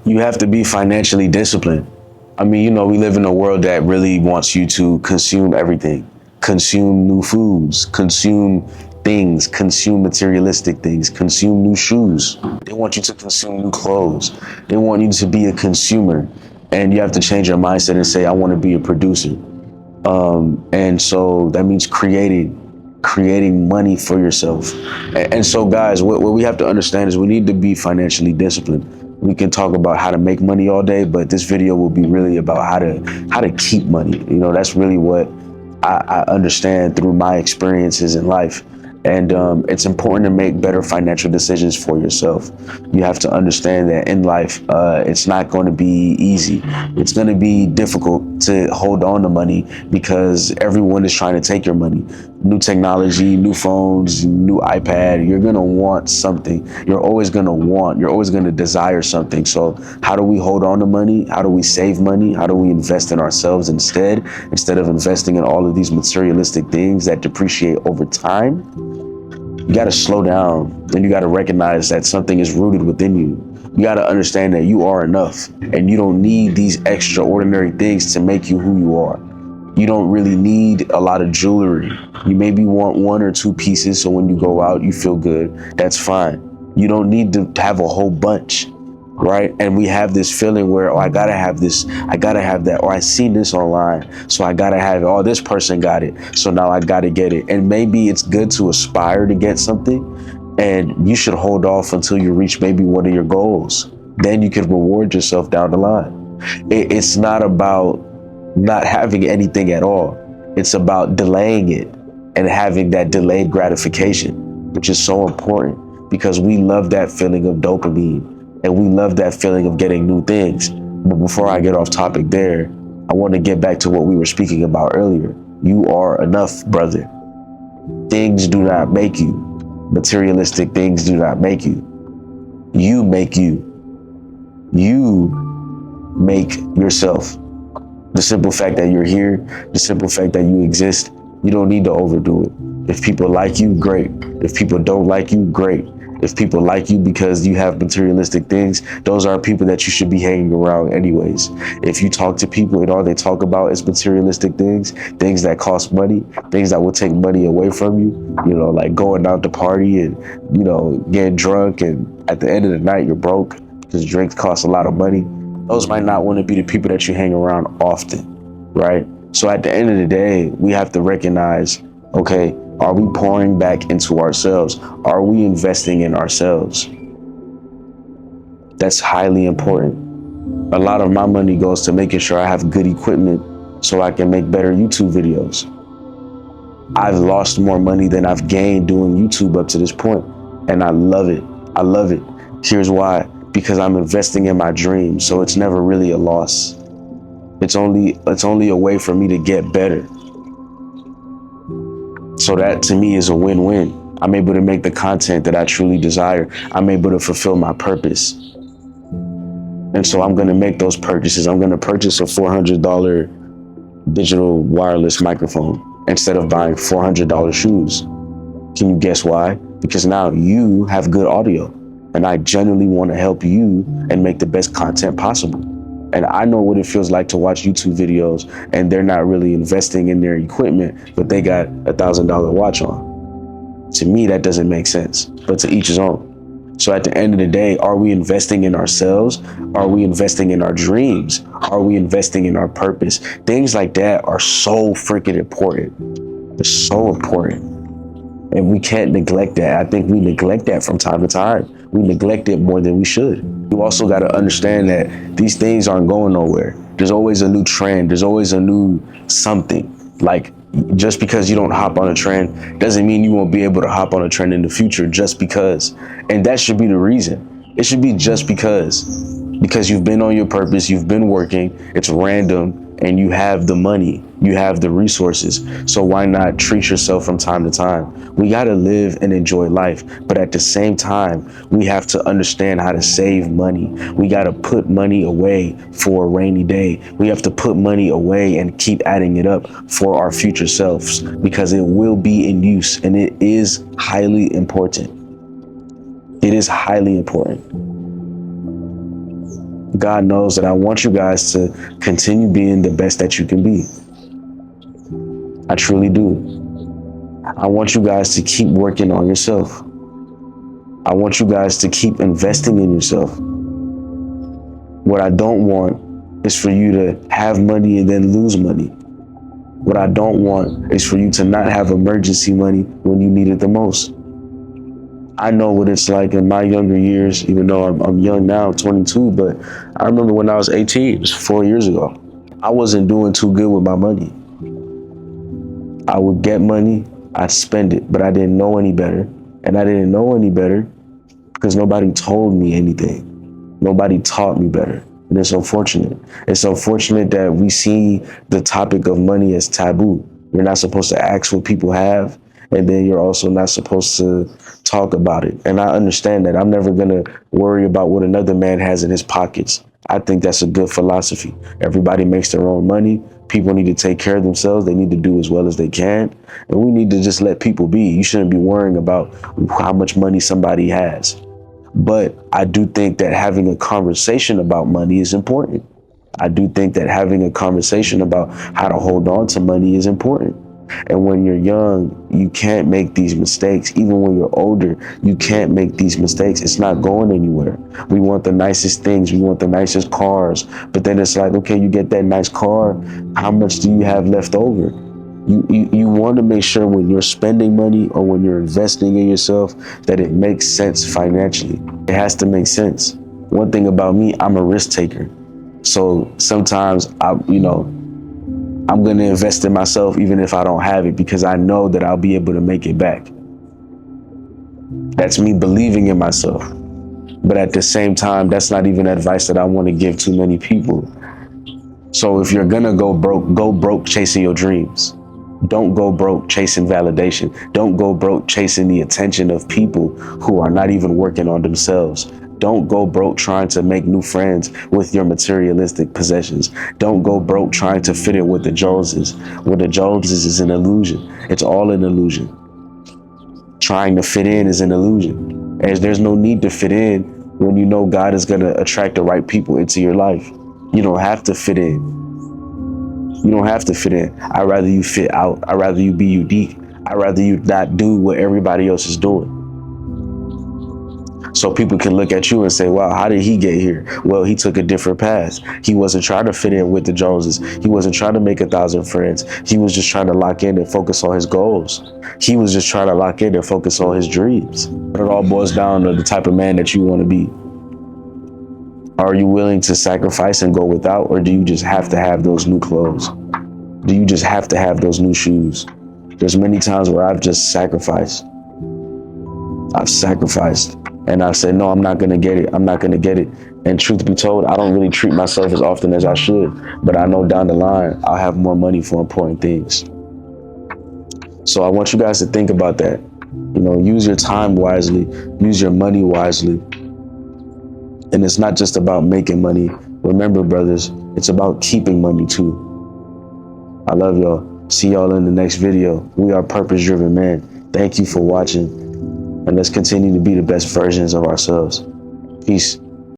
You have to be financially disciplined. I mean, you know, we live in a world that really wants you to consume everything, consume new foods, consume things, consume materialistic things, consume new shoes. They want you to consume new clothes. They want you to be a consumer. And you have to change your mindset and say, I want to be a producer. And so that means creating money for yourself. And so guys, what we have to understand is we need to be financially disciplined. We can talk about how to make money all day, but this video will be really about how to keep money. You know, that's really what I understand through my experiences in life. And it's important to make better financial decisions for yourself. You have to understand that in life, it's not going to be easy. It's going to be difficult to hold on to money because everyone is trying to take your money. New technology, new phones, new iPad, you're going to want something. You're always going to desire something. So how do we hold on to money? How do we save money? How do we invest in ourselves instead of investing in all of these materialistic things that depreciate over time? You got to slow down, and you got to recognize that something is rooted within you. You got to understand that you are enough, and you don't need these extraordinary things to make you who you are. You don't really need a lot of jewelry. You maybe want 1 or 2 pieces, so when you go out, you feel good. That's fine. You don't need to have a whole bunch, right? And we have this feeling where, oh, I gotta have this, I gotta have that, or I seen this online, so I gotta have it. Oh, this person got it, so now I gotta get it. And maybe it's good to aspire to get something, and you should hold off until you reach maybe one of your goals. Then you can reward yourself down the line. It's not about not having anything at all. It's about delaying it and having that delayed gratification, which is so important because we love that feeling of dopamine and we love that feeling of getting new things. But before I get off topic there, I want to get back to what we were speaking about earlier. You are enough, brother. Things do not make you. Materialistic things do not make you. You make you. You make yourself. The simple fact that you're here, the simple fact that you exist, you don't need to overdo it. If people like you, great. If people don't like you, great. If people like you because you have materialistic things, those are people that you should be hanging around anyways. If you talk to people and all they talk about is materialistic things, things that cost money, things that will take money away from you, you know, like going out to party and, you know, getting drunk, and at the end of the night, you're broke because drinks cost a lot of money. Those might not want to be the people that you hang around often, right? So at the end of the day, we have to recognize, okay, are we pouring back into ourselves? Are we investing in ourselves? That's highly important. A lot of my money goes to making sure I have good equipment so I can make better YouTube videos. I've lost more money than I've gained doing YouTube up to this point, and I love it. I love it. Here's why. Because I'm investing in my dreams, so it's never really a loss. It's only a way for me to get better. So that to me is a win-win. I'm able to make the content that I truly desire. I'm able to fulfill my purpose. And so I'm going to make those purchases. I'm going to purchase a $400 digital wireless microphone instead of buying $400 shoes. Can you guess why? Because now you have good audio. And I genuinely want to help you and make the best content possible. And I know what it feels like to watch YouTube videos and they're not really investing in their equipment, but they got $1,000 watch on. To me, that doesn't make sense, but to each his own. So at the end of the day, are we investing in ourselves? Are we investing in our dreams? Are we investing in our purpose? Things like that are so freaking important. They're so important. And we can't neglect that. I think we neglect that from time to time. We neglect it more than we should. You also got to understand that these things aren't going nowhere. There's always a new trend. There's always a new something. Like, just because you don't hop on a trend doesn't mean you won't be able to hop on a trend in the future just because. And that should be the reason. It should be just because you've been on your purpose, you've been working, it's random, and you have the money, you have the resources. So why not treat yourself from time to time? We got to live and enjoy life. But at the same time, we have to understand how to save money. We got to put money away for a rainy day. We have to put money away and keep adding it up for our future selves, because it will be in use, and it is highly important. It is highly important. God knows that I want you guys to continue being the best that you can be. I truly do. I want you guys to keep working on yourself. I want you guys to keep investing in yourself. What I don't want is for you to have money and then lose money. What I don't want is for you to not have emergency money when you need it the most. I know what it's like in my younger years, even though I'm young now, 22, but I remember when I was 18, it was 4 years ago. I wasn't doing too good with my money. I would get money, I'd spend it, but I didn't know any better. And I didn't know any better because nobody told me anything. Nobody taught me better. And it's unfortunate. It's unfortunate that we see the topic of money as taboo. You're not supposed to ask what people have, and then you're also not supposed to talk about it. And I understand that. I'm never going to worry about what another man has in his pockets. I think that's a good philosophy. Everybody makes their own money. People need to take care of themselves. They need to do as well as they can. And we need to just let people be. You shouldn't be worrying about how much money somebody has. But I do think that having a conversation about money is important. I do think that having a conversation about how to hold on to money is important. And when you're young, you can't make these mistakes. Even when you're older, you can't make these mistakes. It's not going anywhere. We want the nicest things. We want the nicest cars. But then it's like, okay, you get that nice car. How much do you have left over? You want to make sure when you're spending money or when you're investing in yourself that it makes sense financially. It has to make sense. One thing about me, I'm a risk taker. So sometimes I'm going to invest in myself even if I don't have it because I know that I'll be able to make it back. That's me believing in myself. But at the same time, that's not even advice that I want to give to many people. So if you're going to go broke chasing your dreams. Don't go broke chasing validation. Don't go broke chasing the attention of people who are not even working on themselves. Don't go broke trying to make new friends with your materialistic possessions. Don't go broke trying to fit in with the Joneses. What the Joneses is an illusion. It's all an illusion. Trying to fit in is an illusion. As there's no need to fit in when you know God is going to attract the right people into your life. You don't have to fit in. You don't have to fit in. I'd rather you fit out. I'd rather you be unique. I'd rather you not do what everybody else is doing. So people can look at you and say, wow, how did he get here? Well, he took a different path. He wasn't trying to fit in with the Joneses. He wasn't trying to make 1,000 friends. He was just trying to lock in and focus on his goals. He was just trying to lock in and focus on his dreams. But it all boils down to the type of man that you want to be. Are you willing to sacrifice and go without, or do you just have to have those new clothes? Do you just have to have those new shoes? There's many times where I've just sacrificed. I've sacrificed. And I said, no, I'm not going to get it. I'm not going to get it. And truth be told, I don't really treat myself as often as I should. But I know down the line, I'll have more money for important things. So I want you guys to think about that. Use your time wisely. Use your money wisely. And it's not just about making money. Remember, brothers, it's about keeping money too. I love y'all. See y'all in the next video. We are purpose-driven men. Thank you for watching. And let's continue to be the best versions of ourselves. Peace.